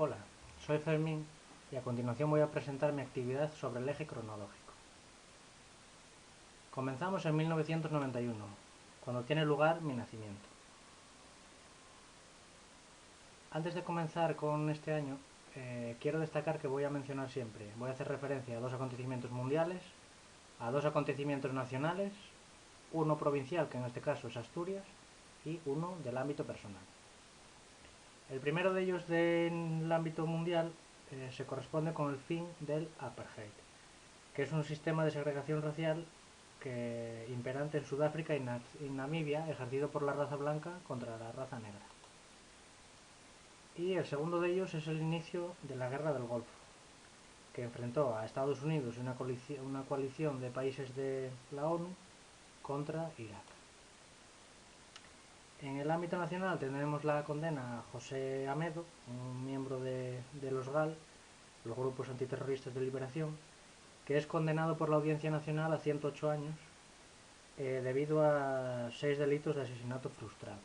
Hola, soy Fermín y a continuación voy a presentar mi actividad sobre el eje cronológico. Comenzamos en 1991, cuando tiene lugar mi nacimiento. Antes de comenzar con este año, quiero destacar que voy a mencionar siempre, voy a hacer referencia a dos acontecimientos mundiales, a dos acontecimientos nacionales, uno provincial, que en este caso es Asturias, y uno del ámbito personal. El primero de ellos del ámbito mundial se corresponde con el fin del apartheid, que es un sistema de segregación racial imperante en Sudáfrica y Namibia, ejercido por la raza blanca contra la raza negra. Y el segundo de ellos es el inicio de la Guerra del Golfo, que enfrentó a Estados Unidos y una coalición de países de la ONU contra Irak. En el ámbito nacional tendremos la condena a José Amedo, un miembro de los GAL, los Grupos Antiterroristas de Liberación, que es condenado por la Audiencia Nacional a 108 años debido a 6 delitos de asesinato frustrado.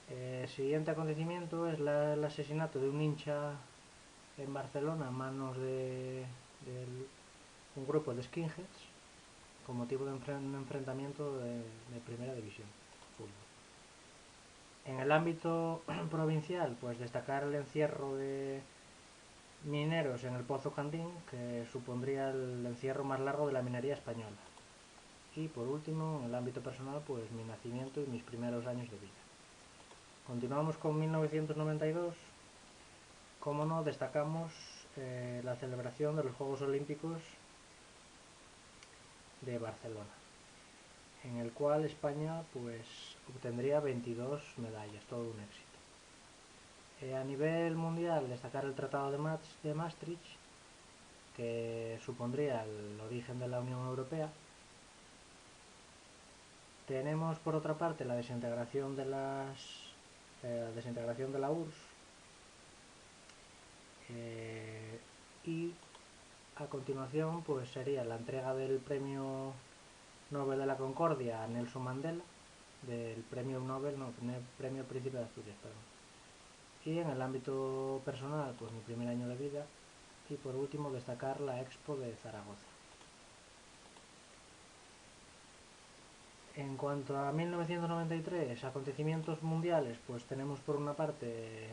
El siguiente acontecimiento es el asesinato de un hincha en Barcelona a manos de un grupo de skinheads con motivo de un enfrentamiento de primera división. Fútbol. En el ámbito provincial, pues destacar el encierro de mineros en el Pozo Candín, que supondría el encierro más largo de la minería española. Y por último, en el ámbito personal, pues mi nacimiento y mis primeros años de vida. Continuamos con 1992. Como no, destacamos la celebración de los Juegos Olímpicos de Barcelona, en el cual España pues obtendría 22 medallas, todo un éxito. A nivel mundial, destacar el Tratado de Maastricht, que supondría el origen de la Unión Europea. Tenemos por otra parte la desintegración de la URSS, y a continuación pues sería la entrega del Premio Nobel de la Concordia a Nelson Mandela, del Premio Nobel, no, Premio Príncipe de Asturias, perdón. Y en el ámbito personal, pues mi primer año de vida. Y por último destacar la Expo de Zaragoza. En cuanto a 1993, acontecimientos mundiales, pues tenemos por una parte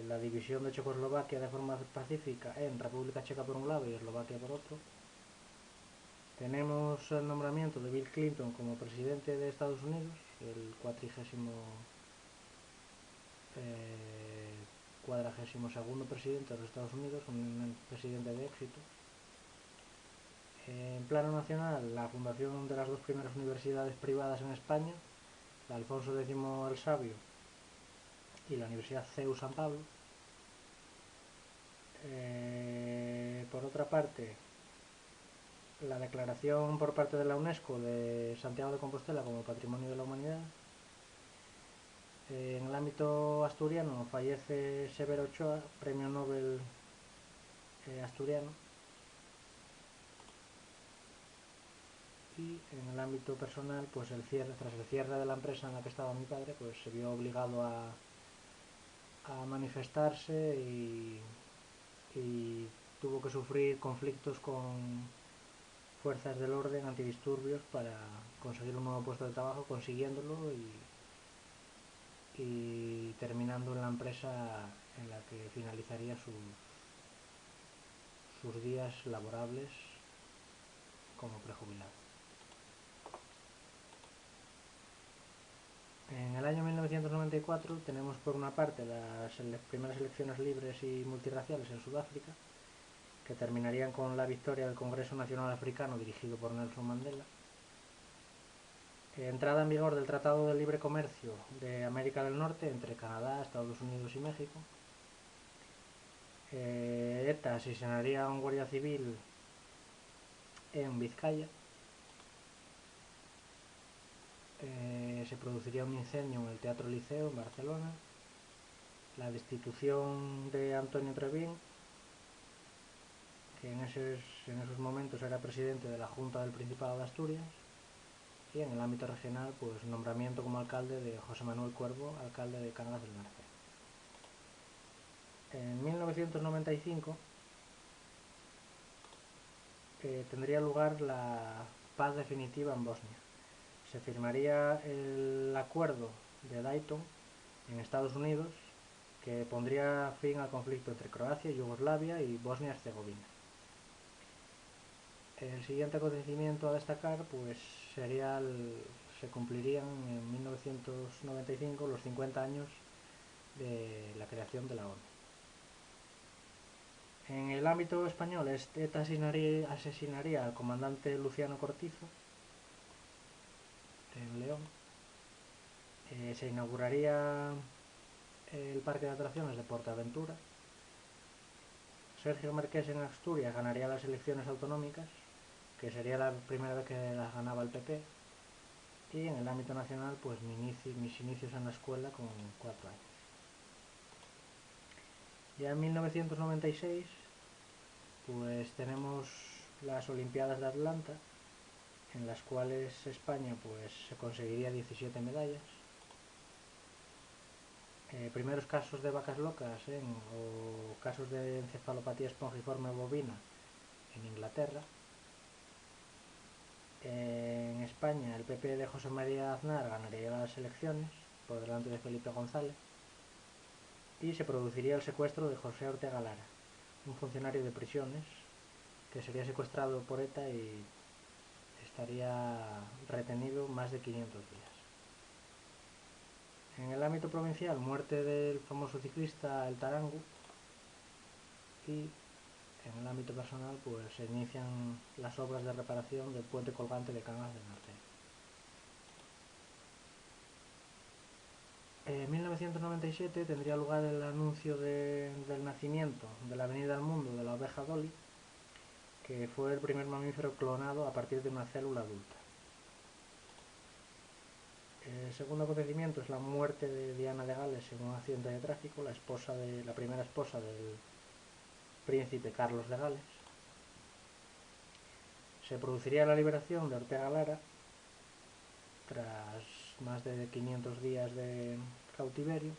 la división de Checoslovaquia de forma pacífica en República Checa por un lado y Eslovaquia por otro. Tenemos el nombramiento de Bill Clinton como presidente de Estados Unidos, el 42º presidente de los Estados Unidos, un presidente de éxito. En plano nacional, la fundación de las dos primeras universidades privadas en España, la Alfonso X el Sabio y la Universidad CEU San Pablo. Por otra parte, la declaración por parte de la UNESCO de Santiago de Compostela como Patrimonio de la Humanidad. En el ámbito asturiano fallece Severo Ochoa, Premio Nobel asturiano. Y en el ámbito personal, pues tras el cierre de la empresa en la que estaba mi padre, pues se vio obligado a manifestarse y tuvo que sufrir conflictos con fuerzas del orden, antidisturbios, para conseguir un nuevo puesto de trabajo, consiguiéndolo y terminando en la empresa en la que finalizaría sus días laborables como prejubilado. En el año 1994 tenemos por una parte las primeras elecciones libres y multirraciales en Sudáfrica, que terminarían con la victoria del Congreso Nacional Africano dirigido por Nelson Mandela. Entrada en vigor del Tratado de Libre Comercio de América del Norte entre Canadá, Estados Unidos y México. ETA asesinaría a un guardia civil en Vizcaya. Se produciría un incendio en el Teatro Liceo en Barcelona. La destitución de Antonio Trevín, que en esos momentos era presidente de la Junta del Principado de Asturias. Y en el ámbito regional, pues nombramiento como alcalde de José Manuel Cuervo, alcalde de Cangas del Narcea. En 1995 tendría lugar la paz definitiva en Bosnia. Se firmaría el acuerdo de Dayton en Estados Unidos, que pondría fin al conflicto entre Croacia, Yugoslavia y Bosnia-Herzegovina. El siguiente acontecimiento a destacar pues se cumplirían en 1995 los 50 años de la creación de la ONU. En el ámbito español, ETA asesinaría al comandante Luciano Cortizo en León. Se inauguraría el parque de atracciones de Portaventura. Sergio Marqués en Asturias ganaría las elecciones autonómicas, que sería la primera vez que las ganaba el PP. Y en el ámbito nacional, pues mis inicios en la escuela con 4 años. Ya en 1996, pues tenemos las Olimpiadas de Atlanta, en las cuales España pues se conseguiría 17 medallas. Primeros casos de vacas locas o casos de encefalopatía espongiforme bovina en Inglaterra. En España el PP de José María Aznar ganaría las elecciones por delante de Felipe González y se produciría el secuestro de José Ortega Lara, un funcionario de prisiones que sería secuestrado por ETA y estaría retenido más de 500 días. En el ámbito provincial, muerte del famoso ciclista El Tarango, y en el ámbito personal pues se inician las obras de reparación del puente colgante de Cangas del Narcea. En 1997 tendría lugar el anuncio del nacimiento de la Avenida del Mundo de la oveja Dolly, que fue el primer mamífero clonado a partir de una célula adulta. El segundo acontecimiento es la muerte de Diana de Gales en un accidente de tráfico, la primera esposa del príncipe Carlos de Gales. Se produciría la liberación de Ortega Lara tras más de 500 días de cautiverio.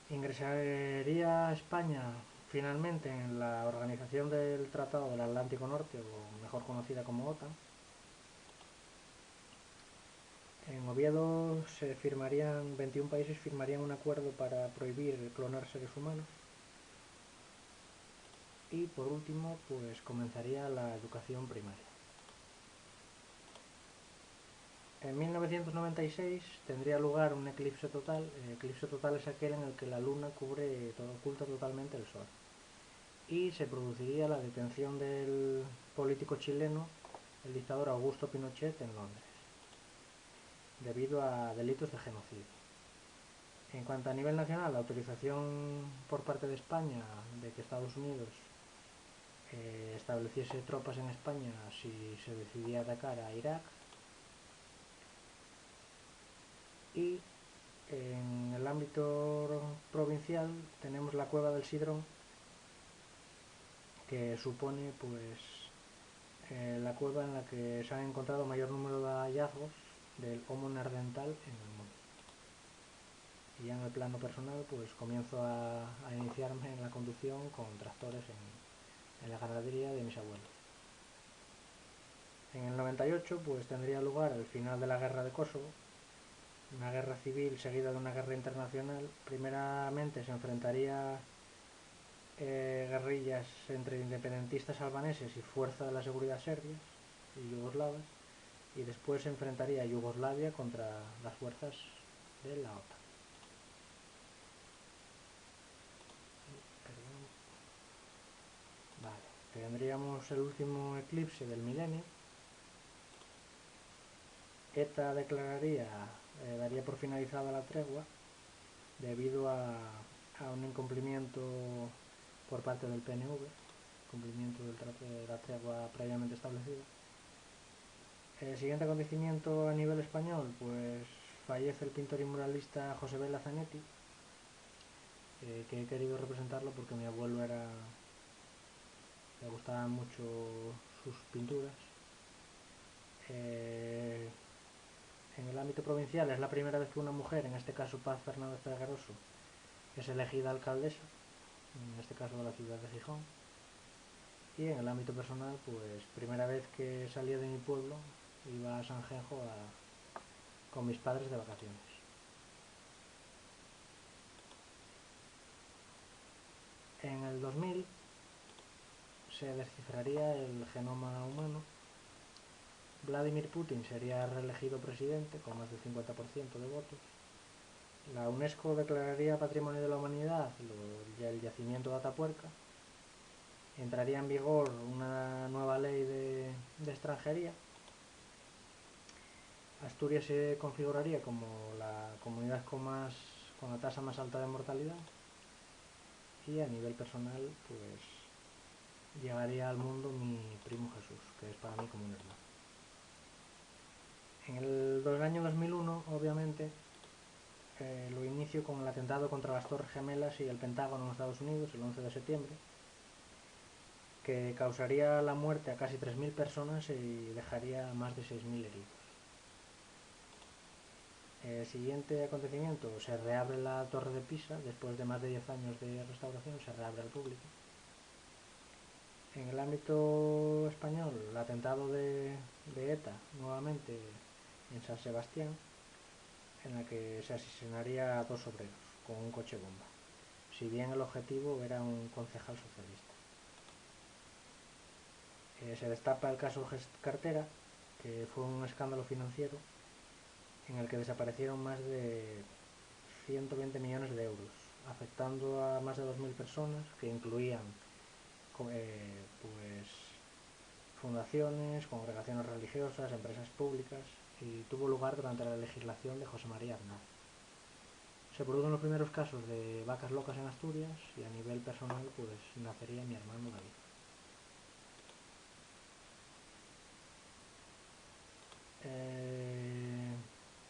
Ingresaría España finalmente en la Organización del Tratado del Atlántico Norte, o mejor conocida como OTAN. En Oviedo 21 países firmarían un acuerdo para prohibir clonar seres humanos. Y por último, pues comenzaría la educación primaria. En 1996 tendría lugar un eclipse total. El eclipse total es aquel en el que la luna oculta totalmente el sol. Y se produciría la detención del político chileno, el dictador Augusto Pinochet, en Londres, debido a delitos de genocidio. En cuanto a nivel nacional, la autorización por parte de España de que Estados Unidos estableciese tropas en España si se decidía atacar a Irak. Y en el ámbito provincial tenemos la Cueva del Sidrón, que supone pues la cueva en la que se han encontrado mayor número de hallazgos del Homo neandertal en el mundo. Y ya en el plano personal pues comienzo a iniciarme en la conducción con tractores en la ganadería de mis abuelos. En el 98 pues tendría lugar el final de la guerra de Kosovo, una guerra civil seguida de una guerra internacional. Primeramente se enfrentaría guerrillas entre independentistas albaneses y fuerzas de la seguridad serbias y yugoslavas, y después se enfrentaría a Yugoslavia contra las fuerzas de la OTAN. Vale, tendríamos el último eclipse del milenio. ETA daría por finalizada la tregua debido a un incumplimiento por parte del PNV, cumplimiento de la tregua previamente establecida. El siguiente acontecimiento a nivel español, pues fallece el pintor y muralista José Bela Zanetti, que he querido representarlo porque mi abuelo le gustaban mucho sus pinturas. Eh, en el ámbito provincial es la primera vez que una mujer, en este caso Paz Fernández Pegaroso, es elegida alcaldesa, en este caso de la ciudad de Gijón. Y en el ámbito personal, pues primera vez que salía de mi pueblo, iba a Sanjenjo con mis padres de vacaciones. En el 2000 se descifraría el genoma humano. Vladimir Putin sería reelegido presidente con más del 50% de votos. La UNESCO declararía Patrimonio de la Humanidad el yacimiento de Atapuerca. Entraría en vigor una nueva ley de extranjería. Asturias se configuraría como la comunidad con la tasa más alta de mortalidad. Y a nivel personal, pues llegaría al mundo mi primo Jesús, que es para mí como un hermano. En el año 2001, obviamente, lo inicio con el atentado contra las Torres Gemelas y el Pentágono en Estados Unidos, el 11 de septiembre, que causaría la muerte a casi 3.000 personas y dejaría más de 6.000 heridos. El siguiente acontecimiento, se reabre la Torre de Pisa, después de más de 10 años de restauración, se reabre al público. En el ámbito español, el atentado de ETA, nuevamente en San Sebastián, en el que se asesinaría a 2 obreros con un coche bomba, si bien el objetivo era un concejal socialista. Se destapa el caso Cartera, que fue un escándalo financiero en el que desaparecieron más de 120 millones de euros, afectando a más de 2.000 personas, que incluían pues fundaciones, congregaciones religiosas, empresas públicas, y tuvo lugar durante la legislación de José María Aznar. Se producen los primeros casos de vacas locas en Asturias y a nivel personal pues nacería mi hermano David.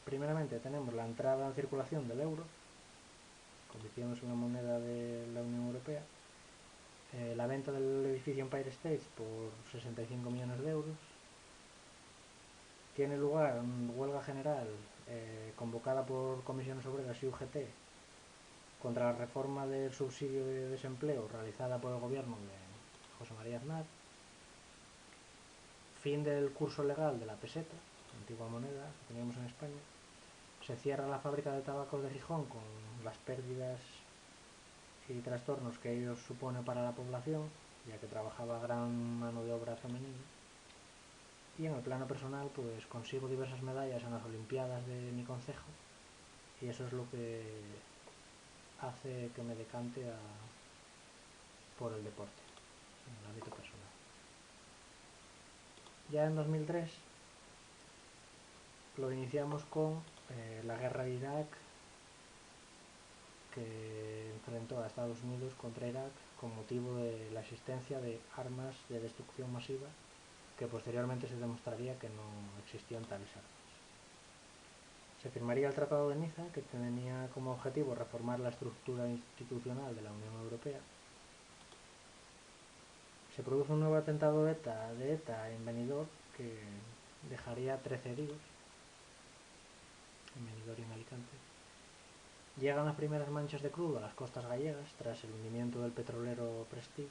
Primeramente tenemos la entrada en circulación del euro, convirtiéndose en una moneda de la Unión Europea. La venta del edificio Empire State por 65 millones de euros. Tiene lugar una huelga general convocada por comisiones obreras y UGT contra la reforma del subsidio de desempleo realizada por el gobierno de José María Aznar. Fin del curso legal de la peseta, antigua moneda que teníamos en España. Se cierra la fábrica de tabacos de Gijón con las pérdidas y trastornos que ello supone para la población, ya que trabajaba gran mano de obra femenina. Y en el plano personal, pues consigo diversas medallas en las Olimpiadas de mi concejo, y eso es lo que hace que me decante por el deporte, en el ámbito personal. Ya en 2003 lo iniciamos con la guerra de Irak, que enfrentó a Estados Unidos contra Irak con motivo de la existencia de armas de destrucción masiva, que posteriormente se demostraría que no existían tales armas. Se firmaría el Tratado de Niza, que tenía como objetivo reformar la estructura institucional de la Unión Europea. Se produce un nuevo atentado de ETA en Benidorm, que dejaría 13 heridos, en Benidorm y en Alicante. Llegan las primeras manchas de crudo a las costas gallegas tras el hundimiento del petrolero Prestige.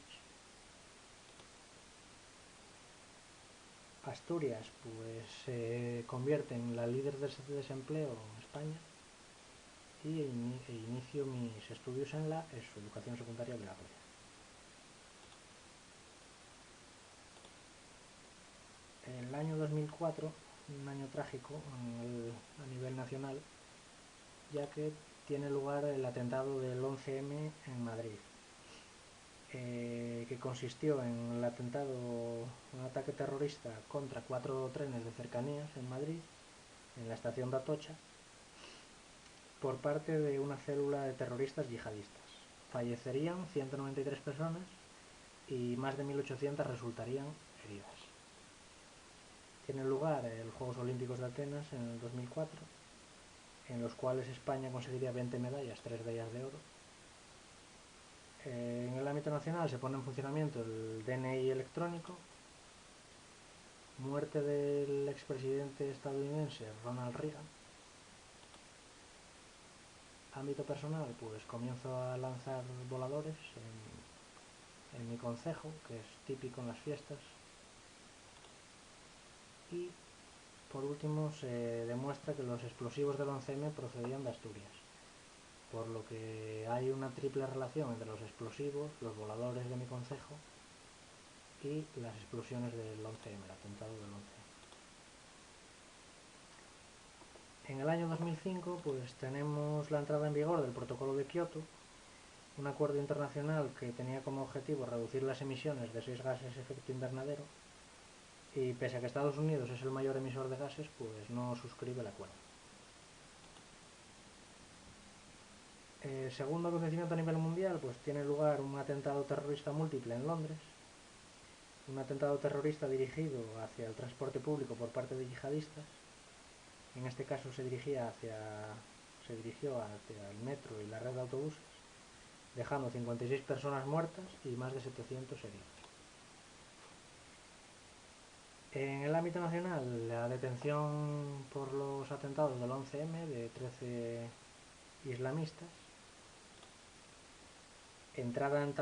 Asturias pues se convierte en la líder de desempleo en España y inicio mis estudios en la educación secundaria obligatoria. El año 2004, un año trágico a nivel nacional, ya que tiene lugar el atentado del 11M en Madrid, que consistió en el atentado, un ataque terrorista contra 4 trenes de cercanías en Madrid, en la estación de Atocha, por parte de una célula de terroristas yihadistas. Fallecerían 193 personas y más de 1.800 resultarían heridas. Tienen lugar los Juegos Olímpicos de Atenas en el 2004, en los cuales España conseguiría 20 medallas, 3 de ellas de oro. En el ámbito nacional se pone en funcionamiento el DNI electrónico. muerte del expresidente estadounidense Ronald Reagan. Ámbito personal, pues comienzo a lanzar voladores en mi concejo, que es típico en las fiestas. Y por último se demuestra que los explosivos del 11M procedían de Asturias, por lo que hay una triple relación entre los explosivos, los voladores de mi concejo y las explosiones del 11M, el atentado del 11M. En el año 2005 pues tenemos la entrada en vigor del Protocolo de Kioto, un acuerdo internacional que tenía como objetivo reducir las emisiones de 6 gases de efecto invernadero, y pese a que Estados Unidos es el mayor emisor de gases, pues no suscribe el acuerdo. El segundo acontecimiento a nivel mundial, pues tiene lugar un atentado terrorista múltiple en Londres, un atentado terrorista dirigido hacia el transporte público por parte de yihadistas. En este caso se dirigió hacia el metro y la red de autobuses, dejando 56 personas muertas y más de 700 heridos. En el ámbito nacional, la detención por los atentados del 11M de 13 islamistas, entrada en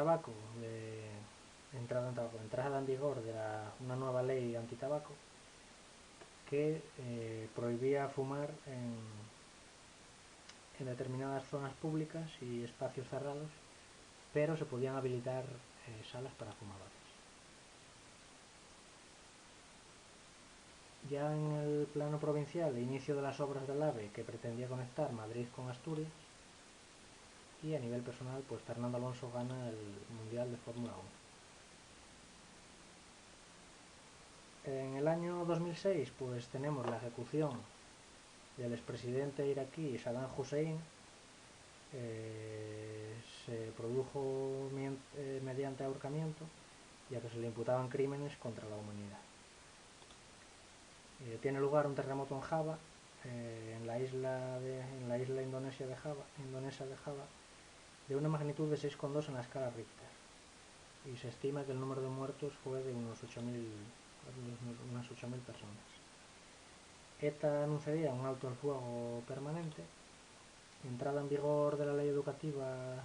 vigor de una nueva ley antitabaco que prohibía fumar en determinadas zonas públicas y espacios cerrados, pero se podían habilitar salas para fumadores. Ya en el plano provincial, el inicio de las obras del AVE, que pretendía conectar Madrid con Asturias. Y a nivel personal, pues Fernando Alonso gana el Mundial de Fórmula 1. En el año 2006 pues tenemos la ejecución del expresidente iraquí Saddam Hussein. Se produjo mediante ahorcamiento, ya que se le imputaban crímenes contra la humanidad. Tiene lugar un terremoto en Java, en la isla indonesia de Java, de una magnitud de 6,2 en la escala Richter, y se estima que el número de muertos fue de unas 8.000 personas. ETA anunciaría un alto al fuego permanente, entrada en vigor de la ley educativa,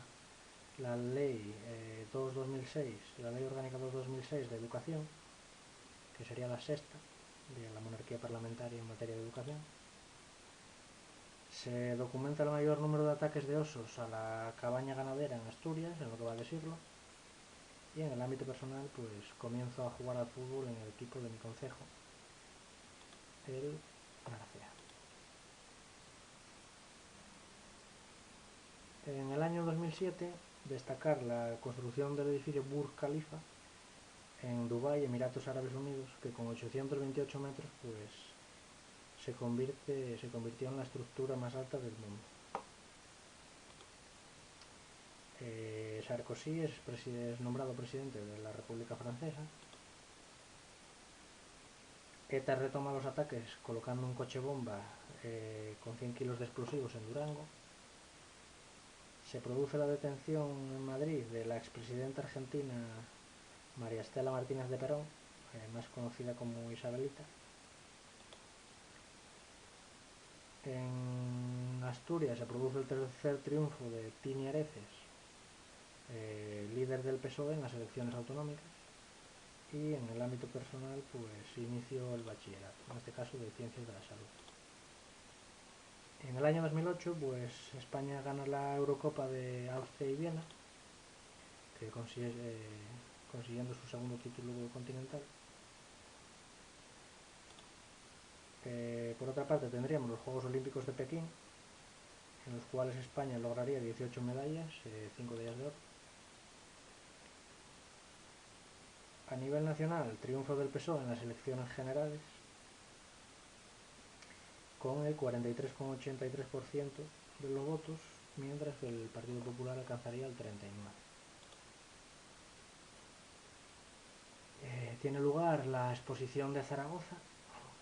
la ley 2-2006, la ley orgánica 2-2006 de educación, que sería la sexta de la monarquía parlamentaria en materia de educación. Se documenta el mayor número de ataques de osos a la cabaña ganadera en Asturias, en lo que va de siglo. Y en el ámbito personal, pues comienzo a jugar al fútbol en el equipo de mi concejo, el Narcea. En el año 2007, destacar la construcción del edificio Burj Khalifa en Dubái, Emiratos Árabes Unidos, que con 828 metros pues se convirtió en la estructura más alta del mundo. Sarkozy es nombrado presidente de la República Francesa. ETA retoma los ataques colocando un coche bomba con 100 kilos de explosivos en Durango. Se produce la detención en Madrid de la expresidenta argentina María Estela Martínez de Perón, más conocida como Isabelita. En Asturias se produce el tercer triunfo de Tini Areces, líder del PSOE en las elecciones autonómicas. Y en el ámbito personal pues inicio el bachillerato, en este caso de Ciencias de la Salud. En el año 2008 pues España gana la Eurocopa de Austria y Viena, que consiguiendo su segundo título continental. Por otra parte tendríamos los Juegos Olímpicos de Pekín, en los cuales España lograría 18 medallas, 5 de ellas de oro. A nivel nacional, triunfo del PSOE en las elecciones generales, con el 43,83% de los votos, mientras que el Partido Popular alcanzaría el 39%. Tiene lugar la exposición de Zaragoza,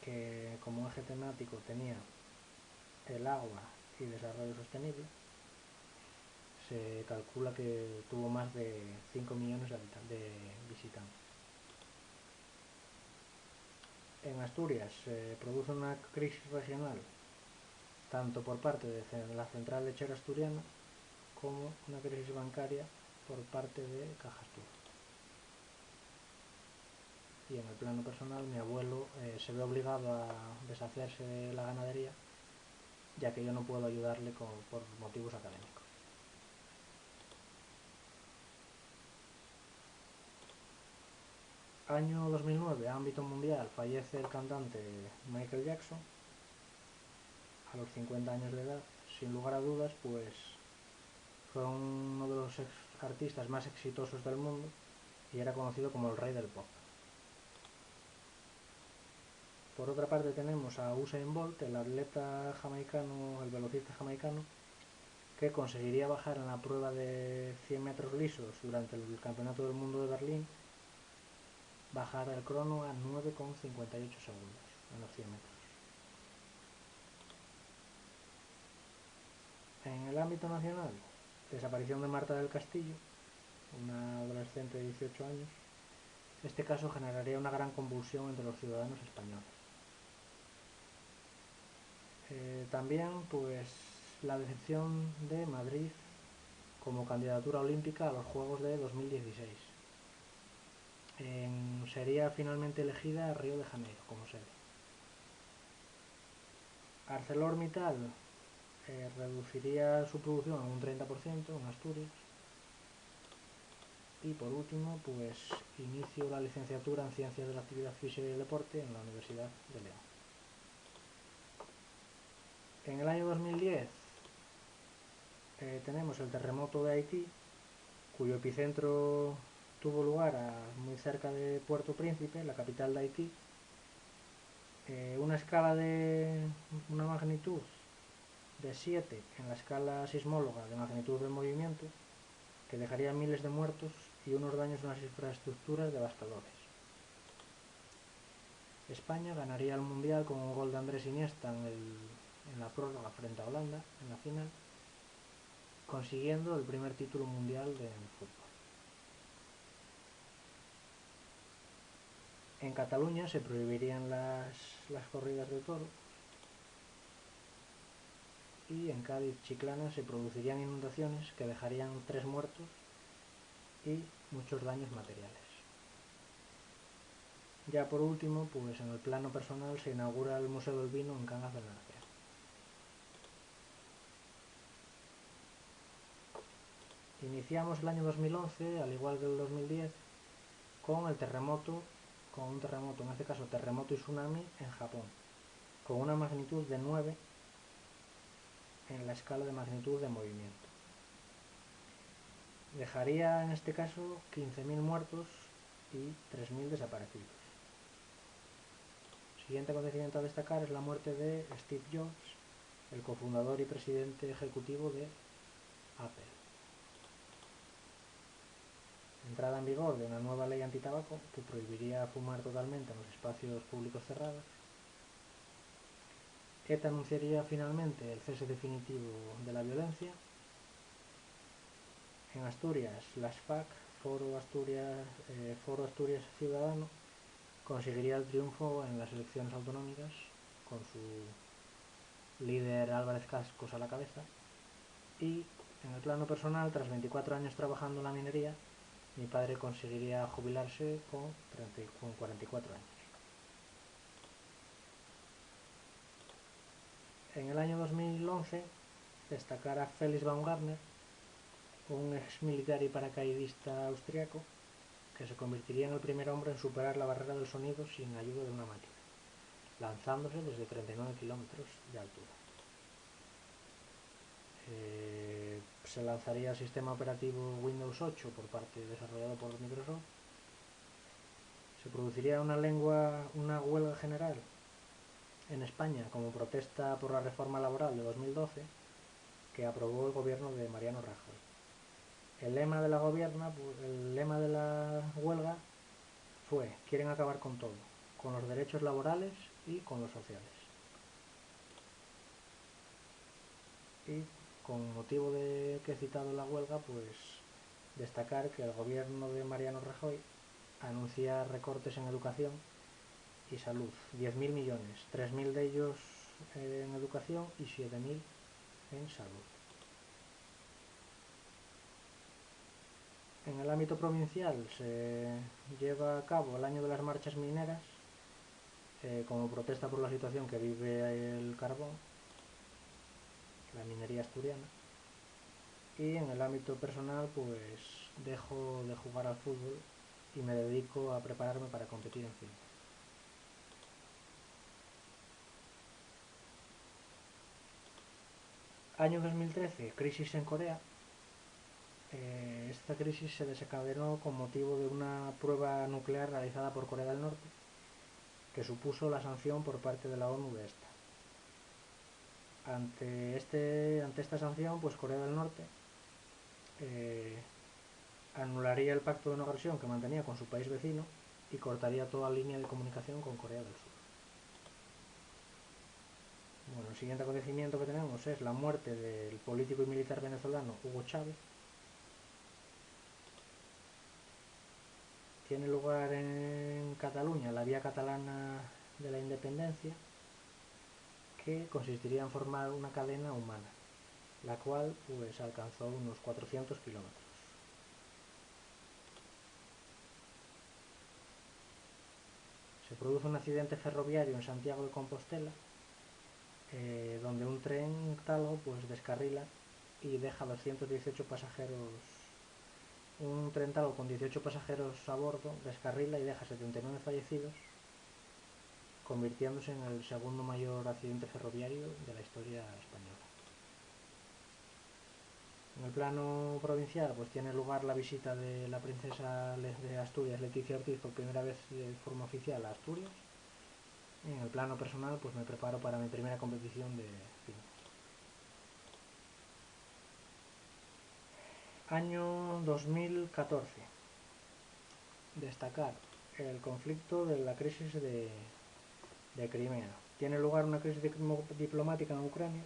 que como eje temático tenía el agua y desarrollo sostenible. Se calcula que tuvo más de 5 millones de visitantes. En Asturias se produce una crisis regional, tanto por parte de la central lechera asturiana como una crisis bancaria por parte de Caja Astur. Y en el plano personal, mi abuelo se ve obligado a deshacerse de la ganadería, ya que yo no puedo ayudarle por motivos académicos. Año 2009, ámbito mundial, fallece el cantante Michael Jackson a los 50 años de edad. Sin lugar a dudas, pues fue uno de los artistas más exitosos del mundo y era conocido como el rey del pop. Por otra parte tenemos a Usain Bolt, el atleta jamaicano, el velocista jamaicano, que conseguiría bajar en la prueba de 100 metros lisos durante el Campeonato del Mundo de Berlín, bajar el crono a 9,58 segundos en los 100 metros. En el ámbito nacional, desaparición de Marta del Castillo, una adolescente de 18 años. Este caso generaría una gran convulsión entre los ciudadanos españoles. También, pues, la decepción de Madrid como candidatura olímpica a los Juegos de 2016. Sería finalmente elegida Río de Janeiro como sede. ArcelorMittal reduciría su producción a un 30% en Asturias. Y por último, pues inicio la licenciatura en Ciencias de la Actividad Física y el Deporte en la Universidad de León. En el año 2010 tenemos el terremoto de Haití, cuyo epicentro tuvo lugar muy cerca de Puerto Príncipe, la capital de Haití. Una escala de una magnitud de 7 en la escala sismóloga de magnitud del movimiento, que dejaría miles de muertos y unos daños en las infraestructuras devastadores. España ganaría el Mundial con un gol de Andrés Iniesta en la prórroga frente a Holanda, en la final, consiguiendo el primer título mundial de fútbol. En Cataluña se prohibirían las corridas de toros y en Cádiz, Chiclana, se producirían inundaciones que dejarían 3 muertos y muchos daños materiales. Ya por último, pues en el plano personal se inaugura el Museo del Vino en Cangas del Narcea. Iniciamos el año 2011, al igual que el 2010, con un terremoto, en este caso terremoto y tsunami en Japón, con una magnitud de 9 en la escala de magnitud de movimiento. Dejaría en este caso 15.000 muertos y 3.000 desaparecidos. Siguiente acontecimiento a destacar es la muerte de Steve Jobs, el cofundador y presidente ejecutivo de Apple. Entrada en vigor de una nueva ley antitabaco que prohibiría fumar totalmente en los espacios públicos cerrados. ETA anunciaría finalmente el cese definitivo de la violencia. En Asturias, las FAC, Foro Asturias Ciudadano, conseguiría el triunfo en las elecciones autonómicas con su líder Álvarez Cascos a la cabeza. Y en el plano personal, tras 24 años trabajando en la minería, mi padre conseguiría jubilarse con 44 años. En el año 2011, destacar a Felix Baumgartner, un ex militar y paracaidista austriaco, que se convertiría en el primer hombre en superar la barrera del sonido sin ayuda de una máquina, lanzándose desde 39 kilómetros de altura. Se lanzaría el sistema operativo Windows 8 desarrollado por Microsoft. Se produciría una huelga general en España como protesta por la reforma laboral de 2012 que aprobó el gobierno de Mariano Rajoy. El lema de la huelga fue: quieren acabar con todo, con los derechos laborales y con los sociales. Y con motivo de que he citado la huelga, pues destacar que el gobierno de Mariano Rajoy anuncia recortes en educación y salud, 10.000 millones, 3.000 de ellos en educación y 7.000 en salud. En el ámbito provincial se lleva a cabo el año de las marchas mineras como protesta por la situación que vive el carbón, la minería asturiana. Y en el ámbito personal pues dejo de jugar al fútbol y me dedico a prepararme para competir en ciencias. Año 2013, crisis en Corea. Esta crisis se desencadenó con motivo de una prueba nuclear realizada por Corea del Norte, que supuso la sanción por parte de la ONU de esta. Ante esta sanción, pues Corea del Norte anularía el pacto de no agresión que mantenía con su país vecino y cortaría toda línea de comunicación con Corea del Sur. Bueno, el siguiente acontecimiento que tenemos es la muerte del político y militar venezolano Hugo Chávez. Tiene lugar en Cataluña la Vía Catalana de la Independencia, que consistiría en formar una cadena humana, la cual pues alcanzó unos 400 kilómetros. Se produce un accidente ferroviario en Santiago de Compostela, donde un tren talgo pues descarrila y deja 218 pasajeros. Un tren talgo con 18 pasajeros a bordo descarrila y deja 79 fallecidos, convirtiéndose en el segundo mayor accidente ferroviario de la historia española. En el plano provincial pues tiene lugar la visita de la princesa de Asturias, Leticia Ortiz, por primera vez de forma oficial a Asturias. Y en el plano personal pues me preparo para mi primera competición de ciencias. Año 2014. Destacar el conflicto de la crisis de Crimea. Tiene lugar una crisis diplomática en Ucrania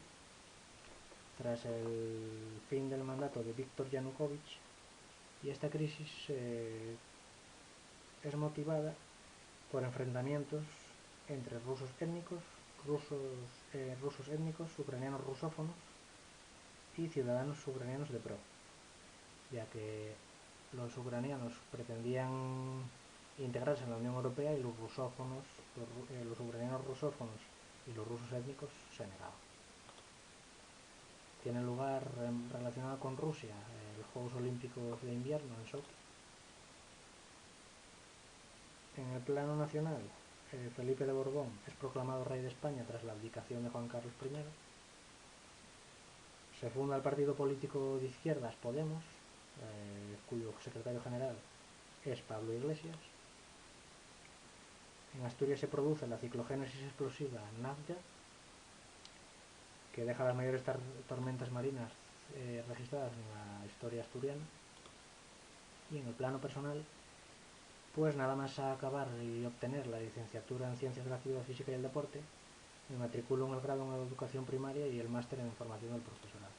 tras el fin del mandato de Viktor Yanukovych, y esta crisis es motivada por enfrentamientos entre rusos étnicos, ucranianos rusófonos y ciudadanos ucranianos de pro, ya que los ucranianos pretendían integrarse en la Unión Europea y los ucranianos rusófonos y los rusos étnicos se negaban. Tiene lugar relacionado con Rusia, los Juegos Olímpicos de Invierno en Sochi. En el plano nacional, Felipe de Borbón es proclamado rey de España tras la abdicación de Juan Carlos I. Se funda el partido político de izquierdas Podemos, cuyo secretario general es Pablo Iglesias. En Asturias se produce la ciclogénesis explosiva Nadja, que deja las mayores tormentas marinas registradas en la historia asturiana. Y en el plano personal, pues nada más a acabar y obtener la licenciatura en Ciencias de la Actividad Física y el Deporte, me matriculo en el grado en Educación Primaria y el máster en Formación del Profesorado.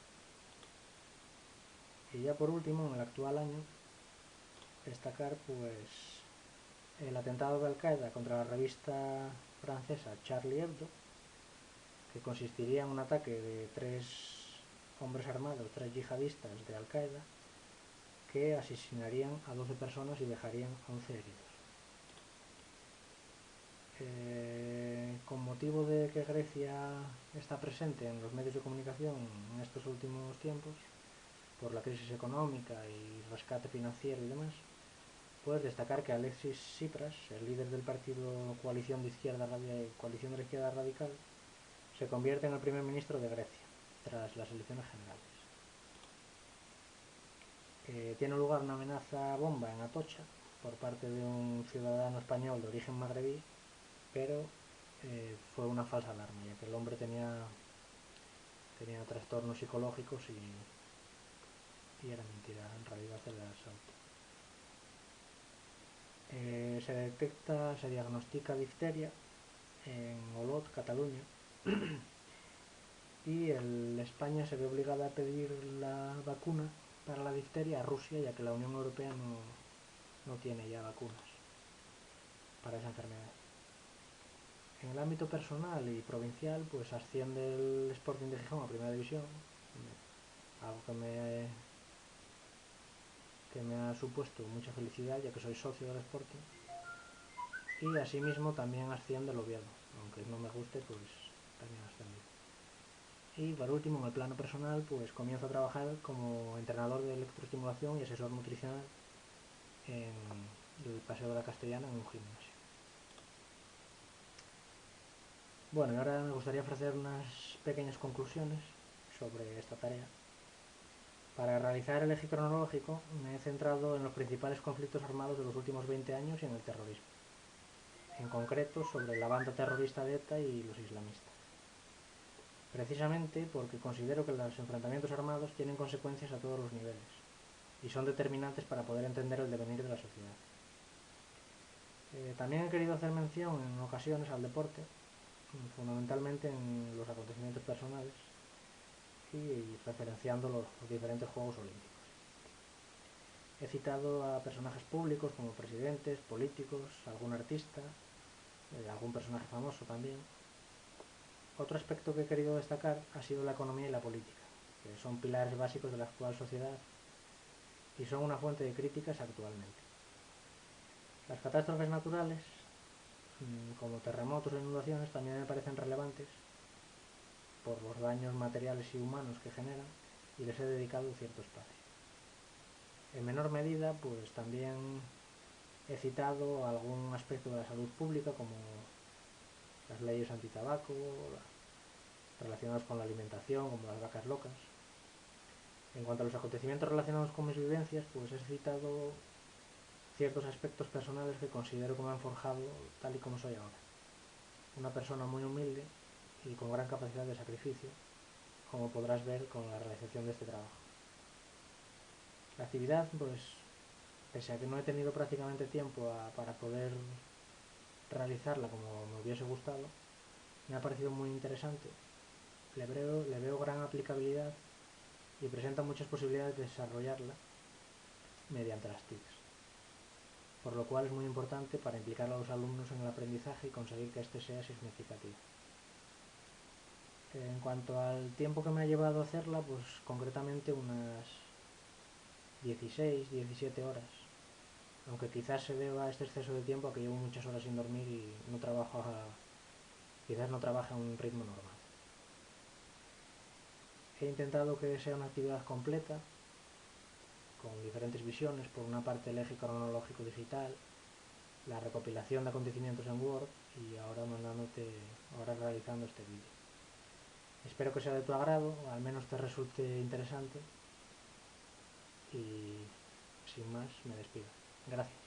Y ya por último, en el actual año, destacar pues el atentado de Al-Qaeda contra la revista francesa Charlie Hebdo, que consistiría en un ataque de 3 hombres armados, 3 yihadistas de Al-Qaeda, que asesinarían a 12 personas y dejarían 11 heridos. Con motivo de que Grecia está presente en los medios de comunicación en estos últimos tiempos, por la crisis económica y rescate financiero y demás, pues destacar que Alexis Tsipras, el líder del partido Coalición de la Izquierda Radical, se convierte en el primer ministro de Grecia tras las elecciones generales. Tiene lugar una amenaza bomba en Atocha por parte de un ciudadano español de origen magrebí, pero fue una falsa alarma, ya que el hombre tenía trastornos psicológicos y era mentira, en realidad era asalto. Se diagnostica difteria en Olot, Cataluña, y España se ve obligada a pedir la vacuna para la difteria a Rusia, ya que la Unión Europea no tiene ya vacunas para esa enfermedad. En el ámbito personal y provincial, pues asciende el Sporting de Gijón a Primera División, algo que me ha supuesto mucha felicidad, ya que soy socio del Sporting. Y asimismo también asciende el Oviedo, aunque no me guste, pues también asciende. Y por último, en el plano personal, pues comienzo a trabajar como entrenador de electroestimulación y asesor nutricional en el Paseo de la Castellana, en un gimnasio. Bueno, y ahora me gustaría ofrecer unas pequeñas conclusiones sobre esta tarea. Para realizar el eje cronológico me he centrado en los principales conflictos armados de los últimos 20 años y en el terrorismo, en concreto sobre la banda terrorista de ETA y los islamistas. Precisamente porque considero que los enfrentamientos armados tienen consecuencias a todos los niveles y son determinantes para poder entender el devenir de la sociedad. También he querido hacer mención en ocasiones al deporte, fundamentalmente en los acontecimientos personales y referenciando los diferentes Juegos Olímpicos. He citado a personajes públicos como presidentes, políticos, algún artista, algún personaje famoso también. Otro aspecto que he querido destacar ha sido la economía y la política, que son pilares básicos de la actual sociedad y son una fuente de críticas actualmente. Las catástrofes naturales, como terremotos o inundaciones, también me parecen relevantes por los daños materiales y humanos que generan y les he dedicado cierto espacio. En menor medida, pues también he citado algún aspecto de la salud pública como las leyes antitabaco, relacionados con la alimentación, como las vacas locas. En cuanto a los acontecimientos relacionados con mis vivencias, pues he citado ciertos aspectos personales que considero que me han forjado tal y como soy ahora. Una persona muy humilde y con gran capacidad de sacrificio, como podrás ver con la realización de este trabajo. La actividad, pues, pese a que no he tenido prácticamente tiempo para poder realizarla como me hubiese gustado, me ha parecido muy interesante. Le veo gran aplicabilidad y presenta muchas posibilidades de desarrollarla mediante las TICs, por lo cual es muy importante para implicar a los alumnos en el aprendizaje y conseguir que este sea significativo. En cuanto al tiempo que me ha llevado a hacerla, pues concretamente unas 16-17 horas, aunque quizás se deba a este exceso de tiempo a que llevo muchas horas sin dormir y quizás no trabaje a un ritmo normal. He intentado que sea una actividad completa, con diferentes visiones, por una parte el eje cronológico digital, la recopilación de acontecimientos en Word y ahora realizando este vídeo. Espero que sea de tu agrado, o al menos te resulte interesante y sin más me despido. Gracias.